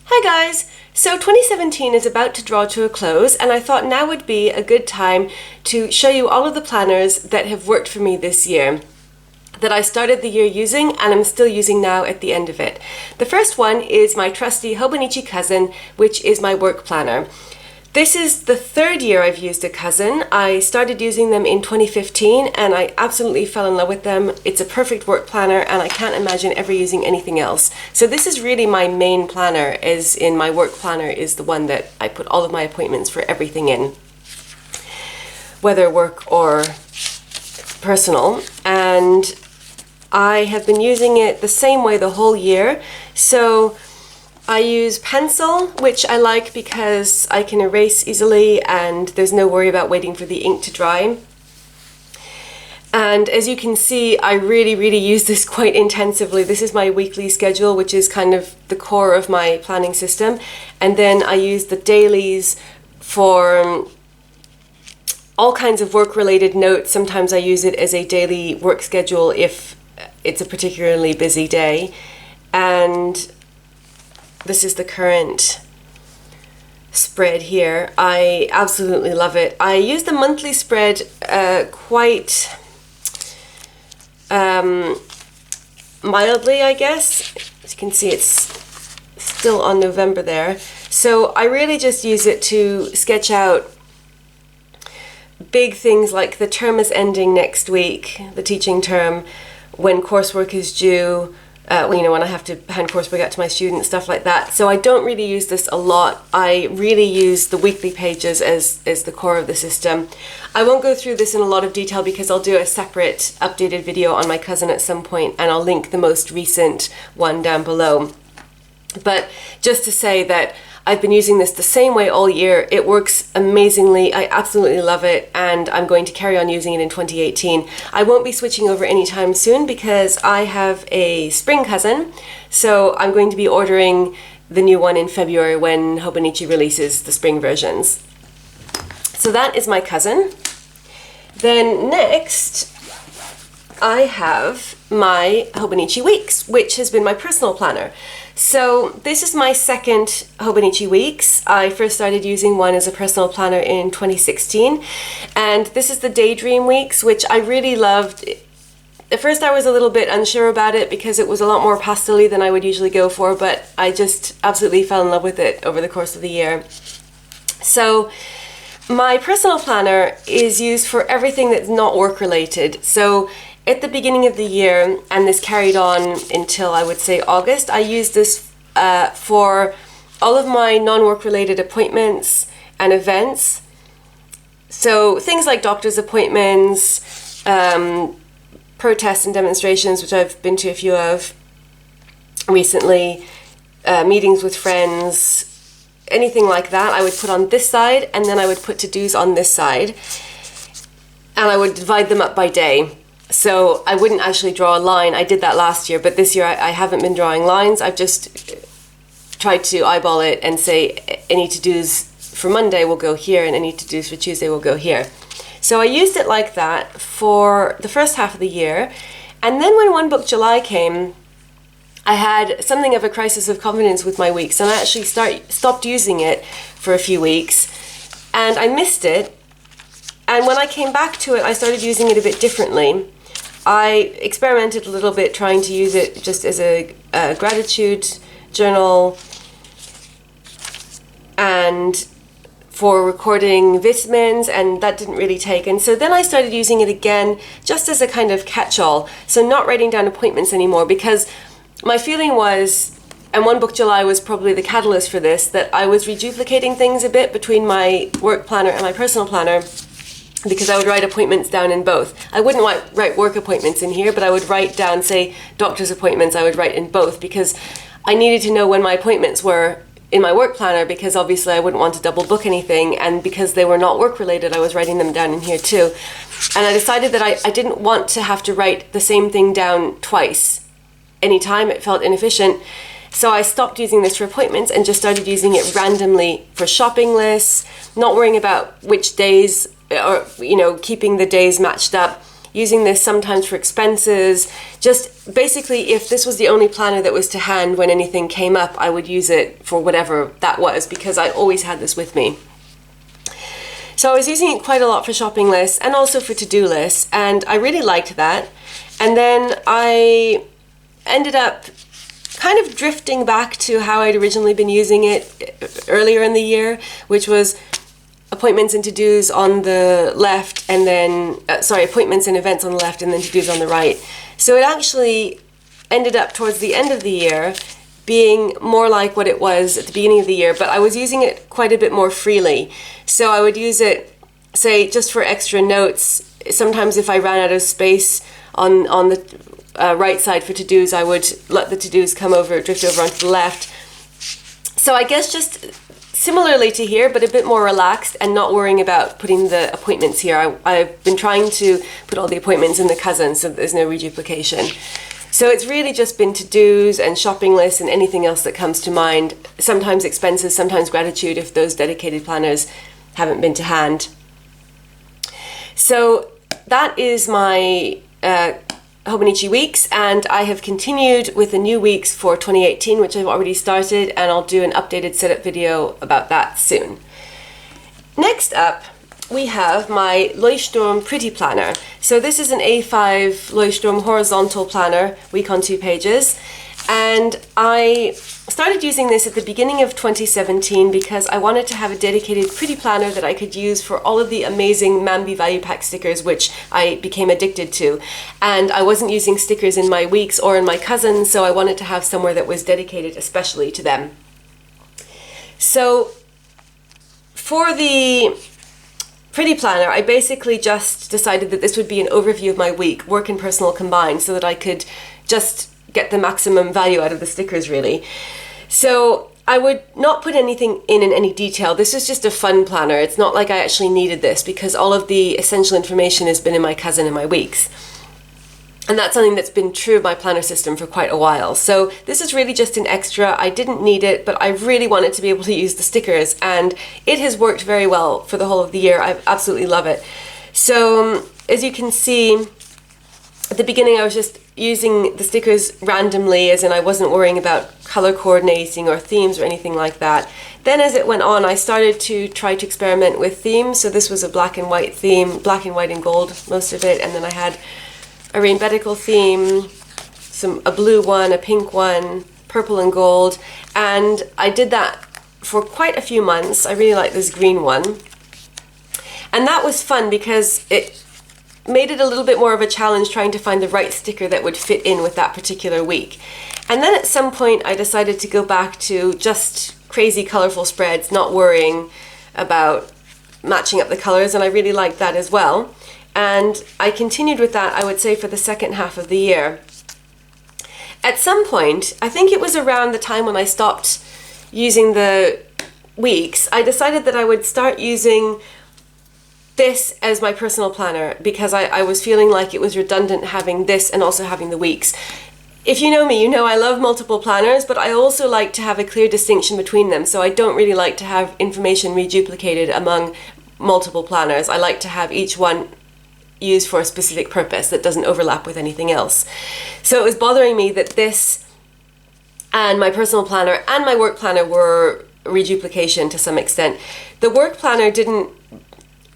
Hi guys! So 2017 is about to draw to a close, and I thought now would be a good time to show you all of the planners that have worked for me this year, that I started the year using and I'm still using now at the end of it. The first one is my trusty Hobonichi Cousin, which is my work planner. This is the third year I've used a Cousin. I started using them in 2015 and I absolutely fell in love with them. It's a perfect work planner and I can't imagine ever using anything else. So this is really my main planner, as in my work planner is the one that I put all of my appointments for everything in, whether work or personal. And I have been using it the same way the whole year. So I use pencil, which I like because I can erase easily and there's no worry about waiting for the ink to dry. And as you can see, I really use this quite intensively. This is my weekly schedule, which is kind of the core of my planning system. And then I use the dailies for all kinds of work-related notes. Sometimes I use it as a daily work schedule if it's a particularly busy day. And this is the current spread here. I absolutely love it. I use the monthly spread quite mildly, I guess. As you can see, it's still on November there. So I really just use it to sketch out big things like the term is ending next week, the teaching term, when coursework is due, when I have to hand coursework out to my students, stuff like that. So I don't really use this a lot. I really use the weekly pages as the core of the system. I won't go through this in a lot of detail because I'll do a separate updated video on my Cousin at some point, and I'll link the most recent one down below. But just to say that I've been using this the same way all year. It works amazingly. I absolutely love it, and I'm going to carry on using it in 2018. I won't be switching over anytime soon because I have a spring Cousin, so I'm going to be ordering the new one in February when Hobonichi releases the spring versions. So that is my Cousin. Then next, I have my Hobonichi Weeks, which has been my personal planner. So this is my second Hobonichi Weeks. I first started using one as a personal planner in 2016, and this is the Daydream Weeks, which I really loved. At first I was a little bit unsure about it because it was a lot more pastel-y than I would usually go for, but I just absolutely fell in love with it over the course of the year. So my personal planner is used for everything that's not work-related. So at the beginning of the year, and this carried on until I would say August, I used this for all of my non-work related appointments and events. So things like doctor's appointments, protests and demonstrations, which I've been to a few of recently, meetings with friends, anything like that, I would put on this side, and then I would put to-dos on this side, and I would divide them up by day. So I wouldn't actually draw a line. I did that last year, but this year I haven't been drawing lines. I've just tried to eyeball it and say any to-dos for Monday will go here and any to-dos for Tuesday will go here. So I used it like that for the first half of the year. And then when One Book July came, I had something of a crisis of confidence with my weeks, and I actually stopped using it for a few weeks, and I missed it. And when I came back to it, I started using it a bit differently. I experimented a little bit trying to use it just as a gratitude journal and for recording vitamins, and that didn't really take. And so then I started using it again just as a kind of catch-all. So not writing down appointments anymore, because my feeling was, and One Book July was probably the catalyst for this, that I was reduplicating things a bit between my work planner and my personal planner, because I would write appointments down in both. I wouldn't write work appointments in here, but I would write down, say, doctor's appointments, I would write in both, because I needed to know when my appointments were in my work planner, because obviously I wouldn't want to double book anything, and because they were not work related, I was writing them down in here too. And I decided that I didn't want to have to write the same thing down twice. Anytime it felt inefficient. So I stopped using this for appointments and just started using it randomly for shopping lists, not worrying about which days, or keeping the days matched up. using this sometimes for expenses. Just basically, if this was the only planner that was to hand when anything came up, I would use it for whatever that was, because I always had this with me. So I was using it quite a lot for shopping lists and also for to-do lists, and I really liked that. And then I ended up kind of drifting back to how I'd originally been using it earlier in the year, which was appointments and to-dos on the left, and then, appointments and events on the left, and then to-dos on the right. So it actually ended up towards the end of the year being more like what it was at the beginning of the year, but I was using it quite a bit more freely. So I would use it, say, just for extra notes. Sometimes if I ran out of space on the right side for to-dos, I would let the to-dos drift over onto the left. So I guess just similarly to here, but a bit more relaxed and not worrying about putting the appointments here. I've been trying to put all the appointments in the cousins so that there's no reduplication. So it's really just been to-dos and shopping lists and anything else that comes to mind. Sometimes expenses, sometimes gratitude if those dedicated planners haven't been to hand. So that is my Hobonichi weeks, and I have continued with the new weeks for 2018, which I've already started, and I'll do an updated setup video about that soon. Next up, we have my Leuchtturm Pretty Planner. So this is an A5 Leuchtturm horizontal planner, week on 2 pages. And I started using this at the beginning of 2017 because I wanted to have a dedicated pretty planner that I could use for all of the amazing Mambi Value Pack stickers, which I became addicted to. And I wasn't using stickers in my weeks or in my cousins, so I wanted to have somewhere that was dedicated especially to them. So for the Pretty Planner, I basically just decided that this would be an overview of my week, work and personal combined, so that I could just get the maximum value out of the stickers, really. So I would not put anything in any detail. This is just a fun planner. It's not like I actually needed this because all of the essential information has been in my cousin and my weeks. And that's something that's been true of my planner system for quite a while. So this is really just an extra. I didn't need it, but I really wanted to be able to use the stickers, and it has worked very well for the whole of the year. I absolutely love it. So as you can see, at the beginning I was just using the stickers randomly, as in I wasn't worrying about color coordinating or themes or anything like that. Then as it went on, I started to try to experiment with themes. So this was a black and white theme, black and white and gold, most of it, and then I had a rainbedical theme, a blue one, a pink one, purple and gold, and I did that for quite a few months. I really like this green one, and that was fun because it made it a little bit more of a challenge trying to find the right sticker that would fit in with that particular week. And then at some point I decided to go back to just crazy colorful spreads, not worrying about matching up the colors, and I really liked that as well. And I continued with that, I would say, for the second half of the year. At some point, I think it was around the time when I stopped using the weeks, I decided that I would start using this as my personal planner because I was feeling like it was redundant having this and also having the weeks. If you know me, you know I love multiple planners, but I also like to have a clear distinction between them. So I don't really like to have information reduplicated among multiple planners. I like to have each one used for a specific purpose that doesn't overlap with anything else. So it was bothering me that this and my personal planner and my work planner were reduplication to some extent. The work planner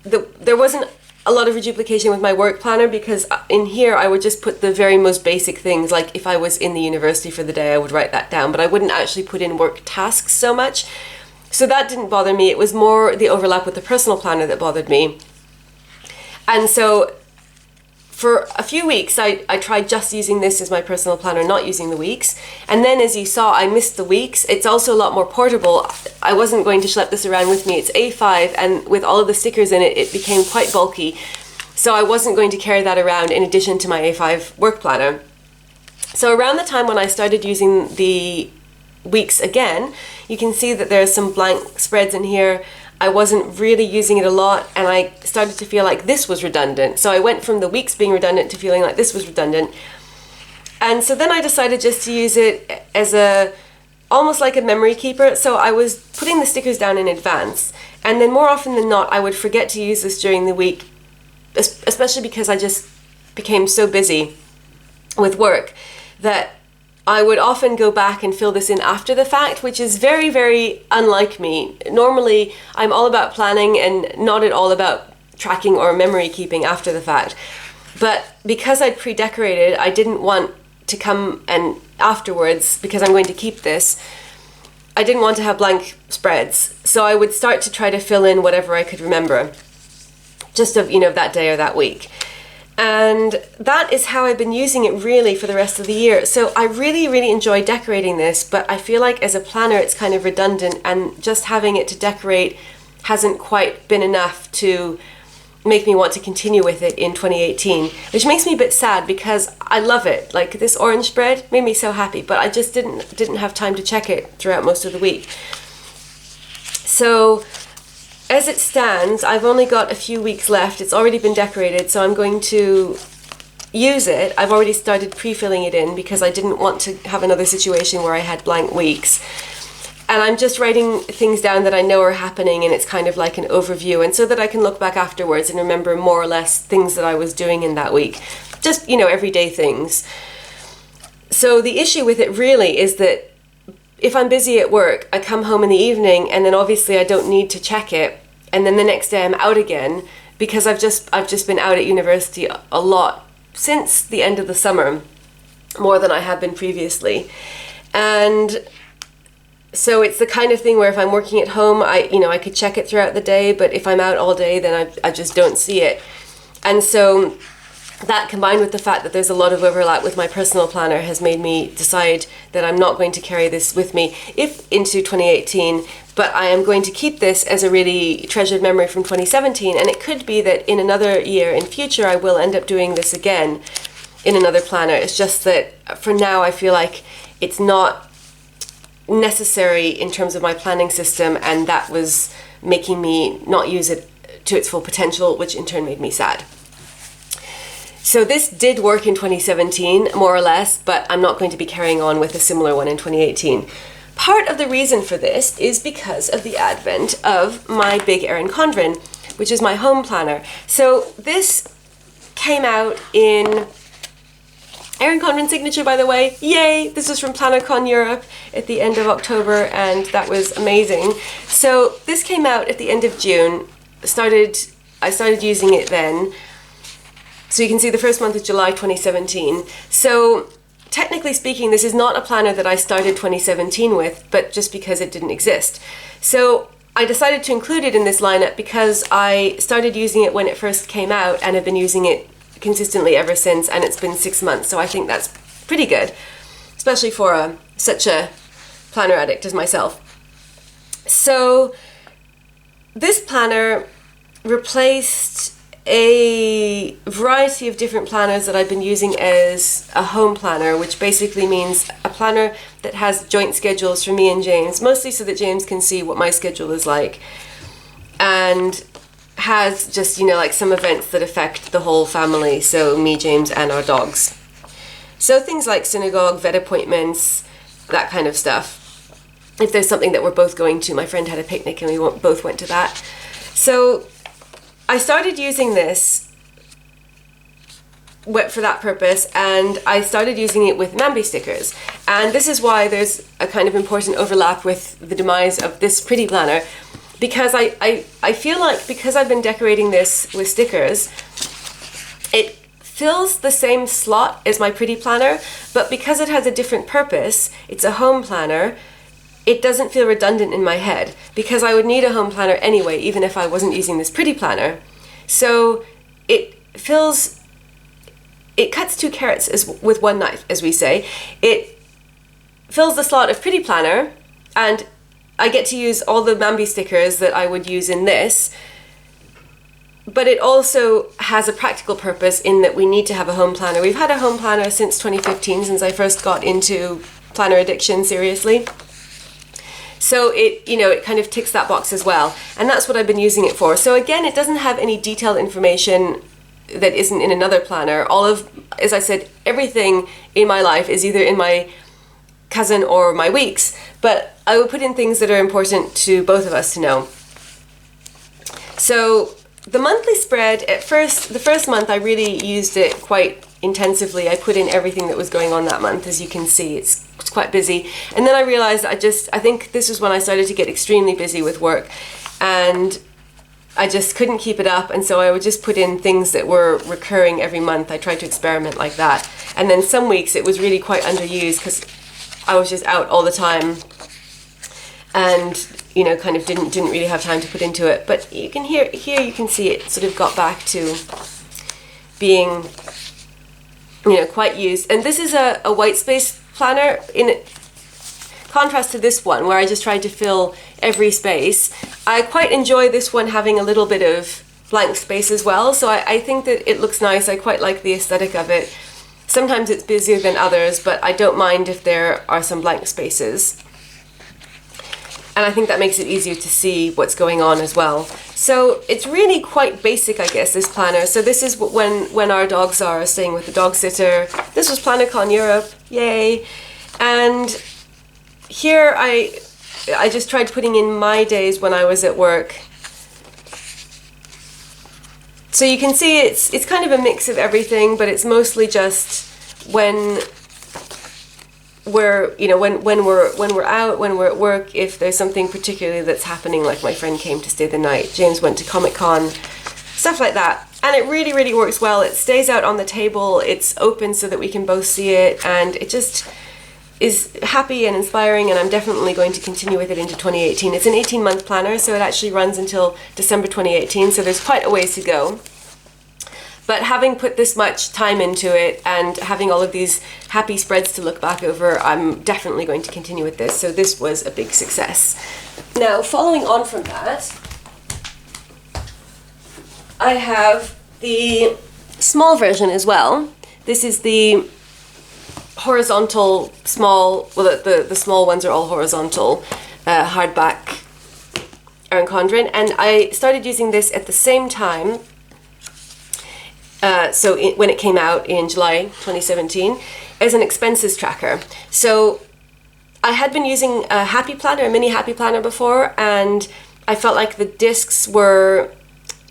there wasn't a lot of reduplication with my work planner because in here I would just put the very most basic things, like if I was in the university for the day I would write that down, but I wouldn't actually put in work tasks so much. So that didn't bother me. It was more the overlap with the personal planner that bothered me. And so for a few weeks, I tried just using this as my personal planner, not using the weeks. And then as you saw, I missed the weeks. It's also a lot more portable. I wasn't going to schlep this around with me. It's A5, and with all of the stickers in it, it became quite bulky. So I wasn't going to carry that around in addition to my A5 work planner. So around the time when I started using the weeks again, you can see that there's some blank spreads in here. I wasn't really using it a lot, and I started to feel like this was redundant. So I went from the weeks being redundant to feeling like this was redundant. And so then I decided just to use it as almost like a memory keeper. So I was putting the stickers down in advance, and then more often than not, I would forget to use this during the week, especially because I just became so busy with work that I would often go back and fill this in after the fact, which is very, very unlike me. Normally, I'm all about planning and not at all about tracking or memory keeping after the fact. But because I'd pre-decorated, I didn't want to come and afterwards, because I'm going to keep this, I didn't want to have blank spreads. So I would start to try to fill in whatever I could remember, just of, that day or that week. And that is how I've been using it really for the rest of the year. So I really, really enjoy decorating this, but I feel like as a planner it's kind of redundant, and just having it to decorate hasn't quite been enough to make me want to continue with it in 2018, which makes me a bit sad because I love it. Like, this orange spread made me so happy, but I just didn't have time to check it throughout most of the week. So as it stands, I've only got a few weeks left. It's already been decorated, so I'm going to use it. I've already started pre-filling it in because I didn't want to have another situation where I had blank weeks. And I'm just writing things down that I know are happening, and it's kind of like an overview, and so that I can look back afterwards and remember more or less things that I was doing in that week. Just, everyday things. So the issue with it really is that if I'm busy at work, I come home in the evening, and then obviously I don't need to check it, and then the next day I'm out again because I've just been out at university a lot since the end of the summer, more than I have been previously. And so it's the kind of thing where if I'm working at home, I could check it throughout the day, but if I'm out all day, then I just don't see it. And so that, combined with the fact that there's a lot of overlap with my personal planner, has made me decide that I'm not going to carry this with me into 2018, but I am going to keep this as a really treasured memory from 2017. And it could be that in another year in future, I will end up doing this again in another planner. It's just that for now, I feel like it's not necessary in terms of my planning system, and that was making me not use it to its full potential, which in turn made me sad. So this did work in 2017, more or less, but I'm not going to be carrying on with a similar one in 2018. Part of the reason for this is because of the advent of my big Erin Condren, which is my home planner. So this came out in Erin Condren signature, by the way. Yay! This was from PlannerCon Europe at the end of October, and that was amazing. So this came out at the end of June. I started using it then. So you can see the first month is July 2017. So technically speaking, this is not a planner that I started 2017 with, but just because it didn't exist. So I decided to include it in this lineup because I started using it when it first came out and have been using it consistently ever since, and it's been 6 months, so I think that's pretty good, especially for such a planner addict as myself. So this planner replaced a variety of different planners that I've been using as a home planner, which basically means a planner that has joint schedules for me and James, mostly so that James can see what my schedule is like, and has just, like some events that affect the whole family, so me, James, and our dogs. So things like synagogue, vet appointments, that kind of stuff. If there's something that we're both going to, my friend had a picnic and we both went to that. So I started using this for that purpose, and I started using it with Mambi stickers. And this is why there's a kind of important overlap with the demise of this pretty planner, because I feel like because I've been decorating this with stickers, it fills the same slot as my pretty planner, but because it has a different purpose, it's a home planner, it doesn't feel redundant in my head, because I would need a home planner anyway, even if I wasn't using this pretty planner. So it cuts two carrots with one knife, as we say. It fills the slot of pretty planner, and I get to use all the Mambi stickers that I would use in this, but it also has a practical purpose in that we need to have a home planner. We've had a home planner since 2015, since I first got into planner addiction seriously. So it kind of ticks that box as well, and that's what I've been using it for. So again, it doesn't have any detailed information that isn't in another planner. As I said, everything in my life is either in my cousin or my weeks, but I will put in things that are important to both of us to know. So the monthly spread, at first, the first month I really used it quite intensively. I put in everything that was going on that month. As you can see, it's quite busy. And then I realized I think this was when I started to get extremely busy with work, and I just couldn't keep it up. And so I would just put in things that were recurring every month. I tried to experiment like that. And then some weeks it was really quite underused because I was just out all the time, and you know, kind of didn't really have time to put into it. But you can here you can see it sort of got back to being, you know, quite used. And this is a white space planner in contrast to this one where I just tried to fill every space. I quite enjoy this one having a little bit of blank space as well, so I think that it looks nice. I quite like the aesthetic of it. Sometimes it's busier than others, but I don't mind if there are some blank spaces. And I think that makes it easier to see what's going on as well. So it's really quite basic, I guess, this planner. So this is when our dogs are staying with the dog sitter. This was PlannerCon Europe, yay. And here I just tried putting in my days when I was at work. So you can see it's kind of a mix of everything, but it's mostly just when we're, you know, when we're out, when we're at work, if there's something particularly that's happening, like my friend came to stay the night, James went to Comic-Con, stuff like that. And it really, really works well. It stays out on the table, it's open so that we can both see it, and it just is happy and inspiring, and I'm definitely going to continue with it into 2018. It's an 18-month planner, so it actually runs until December 2018, so there's quite a ways to go. But having put this much time into it and having all of these happy spreads to look back over, I'm definitely going to continue with this. So this was a big success. Now, following on from that, I have the small version as well. This is the horizontal small, well, the small ones are all horizontal, hardback Erin Condren. And I started using this at the same time. When it came out in July 2017, as an expenses tracker. So I had been using a Happy Planner, a mini Happy Planner before, and I felt like the discs were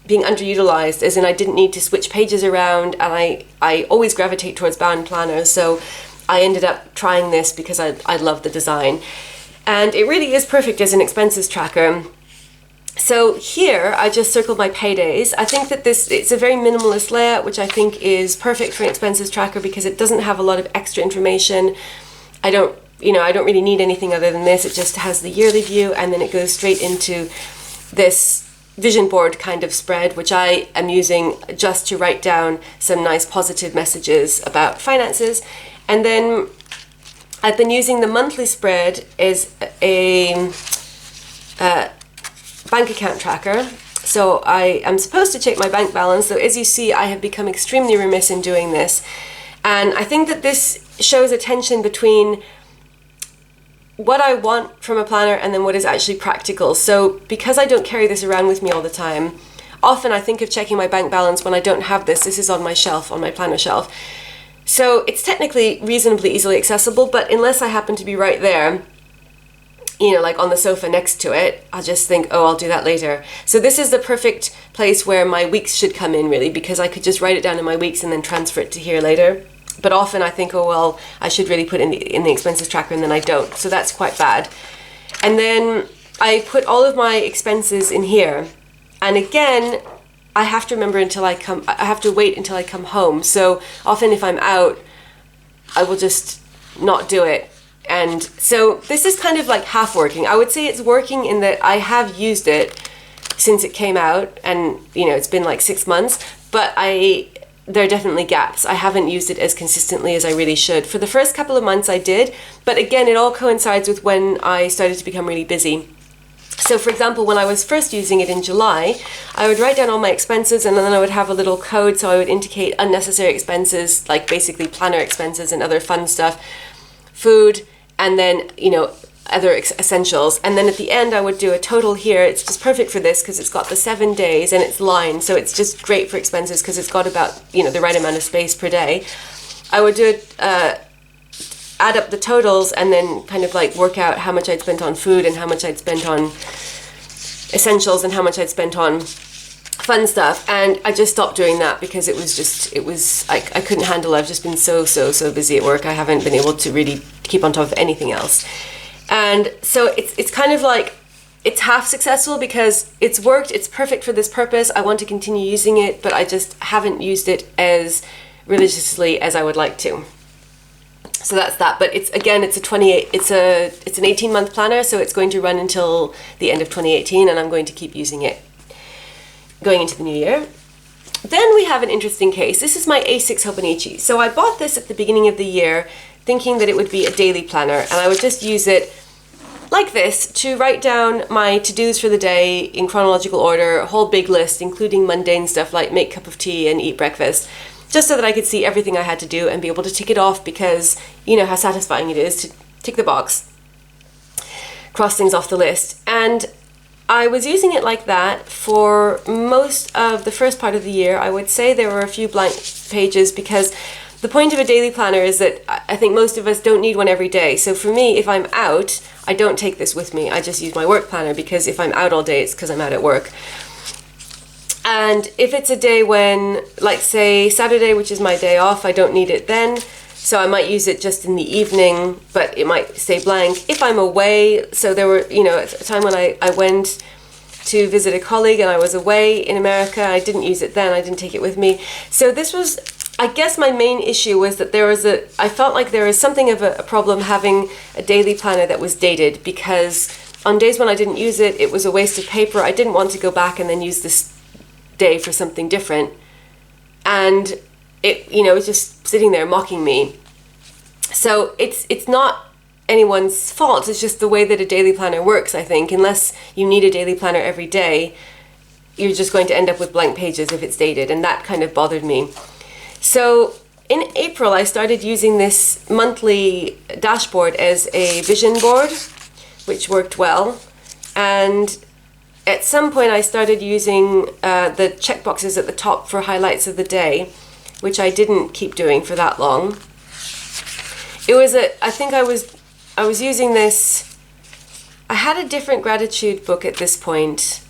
being underutilized, as in I didn't need to switch pages around, and I always gravitate towards bound planners, so I ended up trying this because I love the design. And it really is perfect as an expenses tracker. So here I just circled my paydays. I think that it's a very minimalist layout, which I think is perfect for an expenses tracker because it doesn't have a lot of extra information. I don't really need anything other than this. It just has the yearly view, and then it goes straight into this vision board kind of spread, which I am using just to write down some nice positive messages about finances. And then I've been using the monthly spread as a bank account tracker. So I am supposed to check my bank balance, so as you see I have become extremely remiss in doing this, and I think that this shows a tension between what I want from a planner and then what is actually practical. So because I don't carry this around with me all the time, often I think of checking my bank balance when I don't have this. This is on my shelf, on my planner shelf, so it's technically reasonably easily accessible, but unless I happen to be right there, you know, like on the sofa next to it, I'll just think, oh, I'll do that later. So this is the perfect place where my weeks should come in, really, because I could just write it down in my weeks and then transfer it to here later. But often I think, oh, well, I should really put in the expenses tracker, and then I don't. So that's quite bad. And then I put all of my expenses in here. And again, I have to remember I have to wait until I come home. So often if I'm out, I will just not do it. And so this is kind of like half working. I would say it's working in that I have used it since it came out, and you know, it's been like 6 months, but there are definitely gaps. I haven't used it as consistently as I really should. For the first couple of months I did, but again, it all coincides with when I started to become really busy. So for example, when I was first using it in July, I would write down all my expenses, and then I would have a little code, so I would indicate unnecessary expenses, like basically planner expenses and other fun stuff, food, and then, you know, other essentials. And then at the end I would do a total here. It's just perfect for this because it's got the 7 days and it's lined, so it's just great for expenses because it's got about, you know, the right amount of space per day. I would do it, add up the totals, and then kind of like work out how much I'd spent on food and how much I'd spent on essentials and how much I'd spent on fun stuff, and I just stopped doing that because it was I couldn't handle it. I've just been so busy at work. I haven't been able to really keep on top of anything else. And so it's kind of like, it's half successful because it's worked, it's perfect for this purpose, I want to continue using it, but I just haven't used it as religiously as I would like to. So that's that. But it's an 18-month planner, so it's going to run until the end of 2018, and I'm going to keep using it going into the new year. Then we have an interesting case. This is my A6 Hobonichi. So I bought this at the beginning of the year thinking that it would be a daily planner, and I would just use it like this to write down my to-dos for the day in chronological order, a whole big list, including mundane stuff like make a cup of tea and eat breakfast, just so that I could see everything I had to do and be able to tick it off, because you know how satisfying it is to tick the box, cross things off the list. And I was using it like that for most of the first part of the year. I would say there were a few blank pages, because the point of a daily planner is that I think most of us don't need one every day. So for me, if I'm out, I don't take this with me. I just use my work planner, because if I'm out all day, it's because I'm out at work. And if it's a day when, like say Saturday, which is my day off, I don't need it then. So I might use it just in the evening, but it might stay blank. If I'm away, so there were, a time when I went to visit a colleague and I was away in America, I didn't use it then, I didn't take it with me. So this was, I guess my main issue was that I felt like there was something of a problem having a daily planner that was dated, because on days when I didn't use it, it was a waste of paper. I didn't want to go back and then use this day for something different. And it was just sitting there mocking me. So it's not anyone's fault. It's just the way that a daily planner works, I think. Unless you need a daily planner every day, you're just going to end up with blank pages if it's dated, and that kind of bothered me. So in April, I started using this monthly dashboard as a vision board, which worked well. And at some point, I started using the checkboxes at the top for highlights of the day, which I didn't keep doing for that long. I think I was using this, I had a different gratitude book at this point,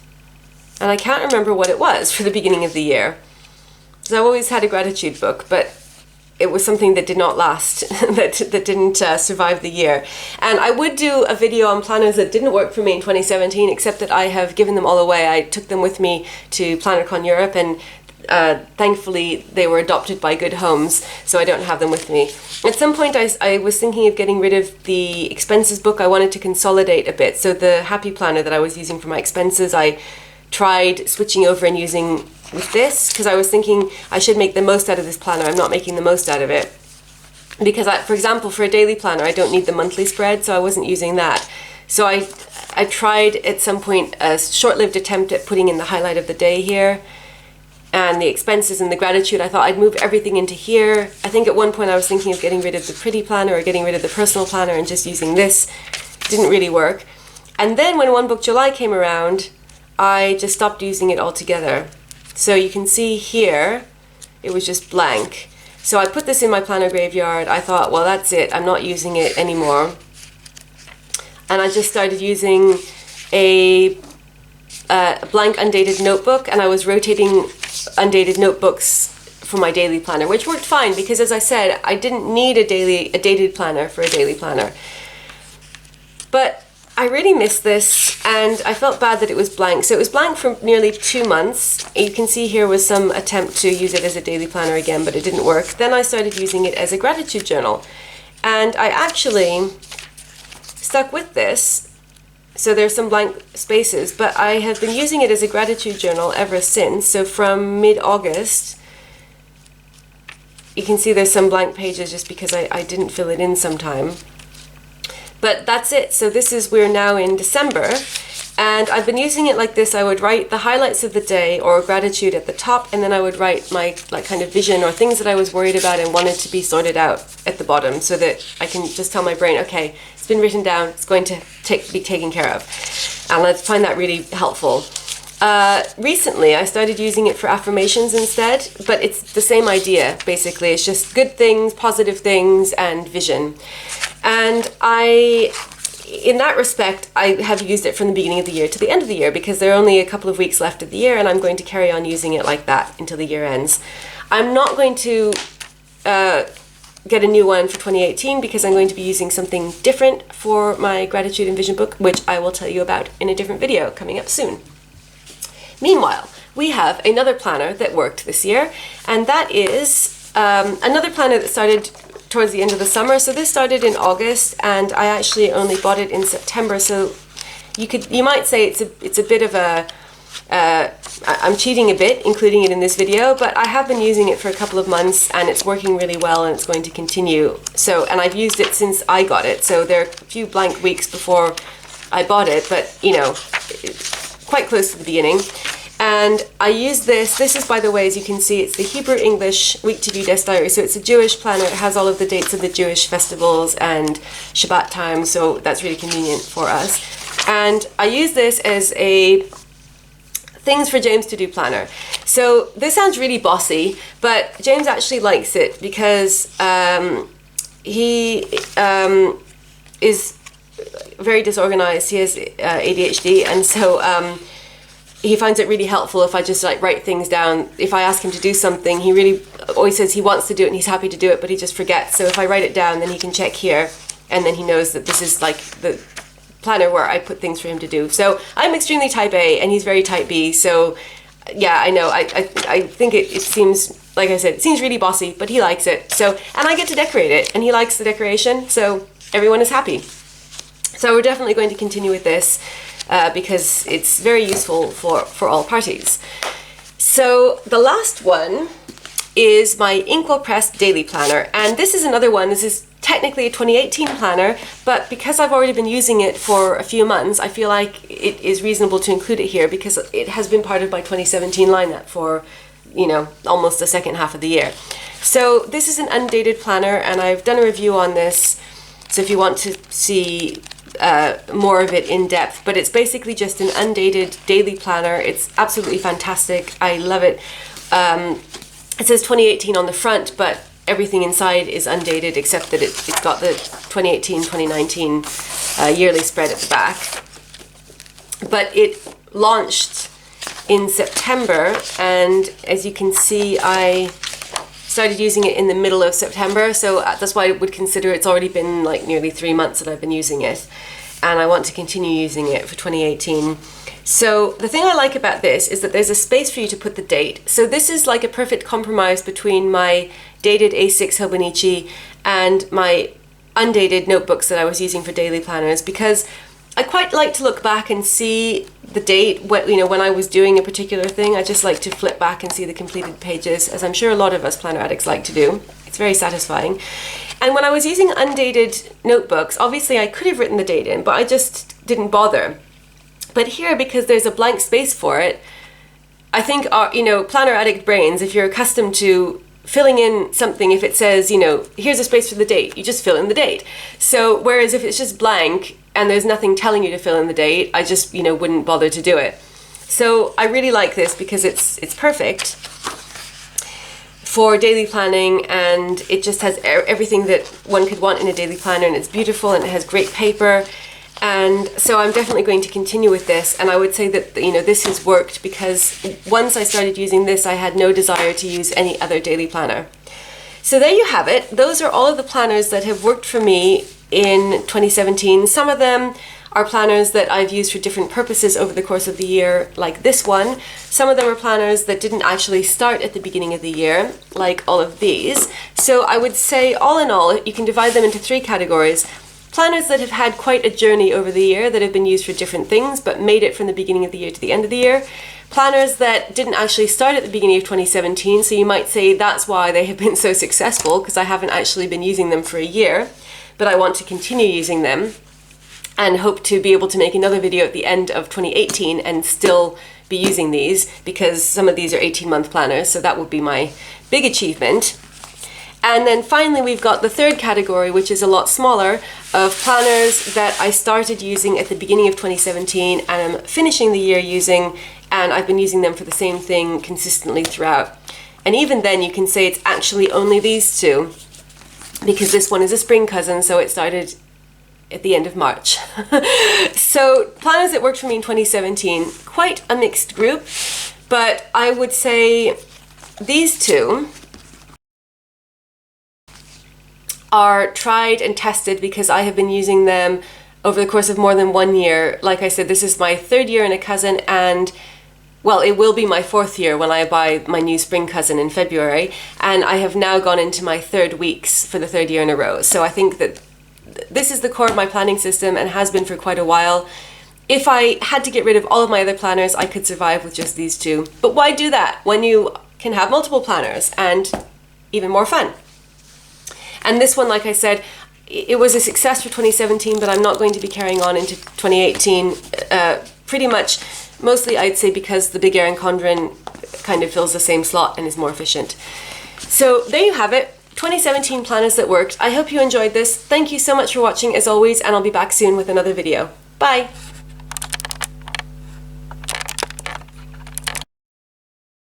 and I can't remember what it was for the beginning of the year. So I've always had a gratitude book, but it was something that did not last, that didn't survive the year. And I would do a video on planners that didn't work for me in 2017, except that I have given them all away. I took them with me to PlannerCon Europe, and thankfully they were adopted by good homes, so I don't have them with me. At some point I was thinking of getting rid of the expenses book. I wanted to consolidate a bit. So the Happy Planner that I was using for my expenses, I tried switching over and using with this, because I was thinking I should make the most out of this planner. I'm not making the most out of it. Because for example, for a daily planner, I don't need the monthly spread, so I wasn't using that. So I tried at some point a short-lived attempt at putting in the highlight of the day here, and the expenses and the gratitude. I thought I'd move everything into here. I think at one point I was thinking of getting rid of the pretty planner or getting rid of the personal planner and just using this. Didn't really work. And then when One Book July came around, I just stopped using it altogether. So you can see here, it was just blank. So I put this in my planner graveyard. I thought, well, that's it. I'm not using it anymore. And I just started using a blank undated notebook, and I was rotating undated notebooks for my daily planner, which worked fine because, as I said, I didn't need a dated planner for a daily planner. But I really missed this, and I felt bad that it was blank. So it was blank for nearly 2 months. You can see here was some attempt to use it as a daily planner again, but it didn't work. Then I started using it as a gratitude journal, and I actually stuck with this. So there's some blank spaces, but I have been using it as a gratitude journal ever since. So from mid-August, you can see there's some blank pages just because I didn't fill it in sometime. But that's it. So we're now in December, and I've been using it like this. I would write the highlights of the day or gratitude at the top, and then I would write my kind of vision or things that I was worried about and wanted to be sorted out at the bottom, so that I can just tell my brain, okay, it's been written down, it's going to be taken care of. And I find that really helpful. Recently, I started using it for affirmations instead, but it's the same idea, basically. It's just good things, positive things, and vision. And in that respect, I have used it from the beginning of the year to the end of the year because there are only a couple of weeks left of the year, and I'm going to carry on using it like that until the year ends. I'm not going to get a new one for 2018 because I'm going to be using something different for my Gratitude and Vision book, which I will tell you about in a different video coming up soon. Meanwhile, we have another planner that worked this year, and that is another planner that started towards the end of the summer. So this started in August, and I actually only bought it in September. So you might say it's a bit of a I'm cheating a bit, including it in this video, but I have been using it for a couple of months and it's working really well and it's going to continue. So, and I've used it since I got it. So there are a few blank weeks before I bought it, but you know, quite close to the beginning. And I use this is, by the way, as you can see, it's the Hebrew English Week to Do Desk Diary. So it's a Jewish planner. It has all of the dates of the Jewish festivals and Shabbat times. So that's really convenient for us. And I use this as a things for James to do planner. So this sounds really bossy, but James actually likes it because he is very disorganized. He has ADHD, and so he finds it really helpful if I just like write things down. If I ask him to do something, he really always says he wants to do it and he's happy to do it, but he just forgets. So if I write it down, then he can check here, and then he knows that this is like the planner where I put things for him to do. So I'm extremely type A and he's very type B. So yeah, I know. I think it seems, like I said, it seems really bossy, but he likes it. So, and I get to decorate it and he likes the decoration. So everyone is happy. So we're definitely going to continue with this because it's very useful for all parties. So the last one is my Inkwell Press Daily Planner. And this is another one. This is technically a 2018 planner, but because I've already been using it for a few months, I feel like it is reasonable to include it here because it has been part of my 2017 lineup for, you know, almost the second half of the year. So this is an undated planner, and I've done a review on this. So if you want to see more of it in depth, but it's basically just an undated daily planner. It's absolutely fantastic. I love it. It says 2018 on the front, but everything inside is undated except that it's got the 2018-2019 yearly spread at the back. But it launched in September, and as you can see, I started using it in the middle of September, so that's why I would consider it's already been like nearly 3 months that I've been using it, and I want to continue using it for 2018. So the thing I like about this is that there's a space for you to put the date. So this is like a perfect compromise between my dated A6 Hobonichi and my undated notebooks that I was using for daily planners, because I quite like to look back and see the date when I was doing a particular thing. I just like to flip back and see the completed pages, as I'm sure a lot of us planner addicts like to do. It's very satisfying. And when I was using undated notebooks, obviously I could have written the date in, but I just didn't bother. But here, because there's a blank space for it, I think our, planner addict brains, if you're accustomed to filling in something, if it says, here's a space for the date, you just fill in the date. So whereas if it's just blank and there's nothing telling you to fill in the date, I just, wouldn't bother to do it. So I really like this because it's perfect for daily planning, and it just has everything that one could want in a daily planner, and it's beautiful and it has great paper. And so I'm definitely going to continue with this, and I would say that this has worked because once I started using this, I had no desire to use any other daily planner. So there you have it. Those are all of the planners that have worked for me in 2017. Some of them are planners that I've used for different purposes over the course of the year, like this one. Some of them are planners that didn't actually start at the beginning of the year, like all of these. So I would say, all in all, you can divide them into 3 categories. Planners that have had quite a journey over the year, that have been used for different things, but made it from the beginning of the year to the end of the year. Planners that didn't actually start at the beginning of 2017, so you might say that's why they have been so successful, because I haven't actually been using them for a year, but I want to continue using them and hope to be able to make another video at the end of 2018 and still be using these, because some of these are 18-month planners, so that would be my big achievement. And then finally, we've got the third category, which is a lot smaller, of planners that I started using at the beginning of 2017 and I'm finishing the year using, and I've been using them for the same thing consistently throughout. And even then, you can say it's actually only these 2, because this one is a spring cousin, so it started at the end of March. So planners that worked for me in 2017, quite a mixed group, but I would say these two are tried and tested because I have been using them over the course of more than 1 year. Like I said, this is my 3rd year in a cousin, and well, it will be my 4th year when I buy my new spring cousin in February, and I have now gone into my 3rd weeks for the 3rd year in a row. So I think that this is the core of my planning system and has been for quite a while. If I had to get rid of all of my other planners, I could survive with just these two. But why do that when you can have multiple planners and even more fun? And this one, like I said, it was a success for 2017, but I'm not going to be carrying on into 2018. Pretty much, mostly I'd say because the Big Erin Condren kind of fills the same slot and is more efficient. So there you have it, 2017 planners that worked. I hope you enjoyed this. Thank you so much for watching as always, and I'll be back soon with another video. Bye!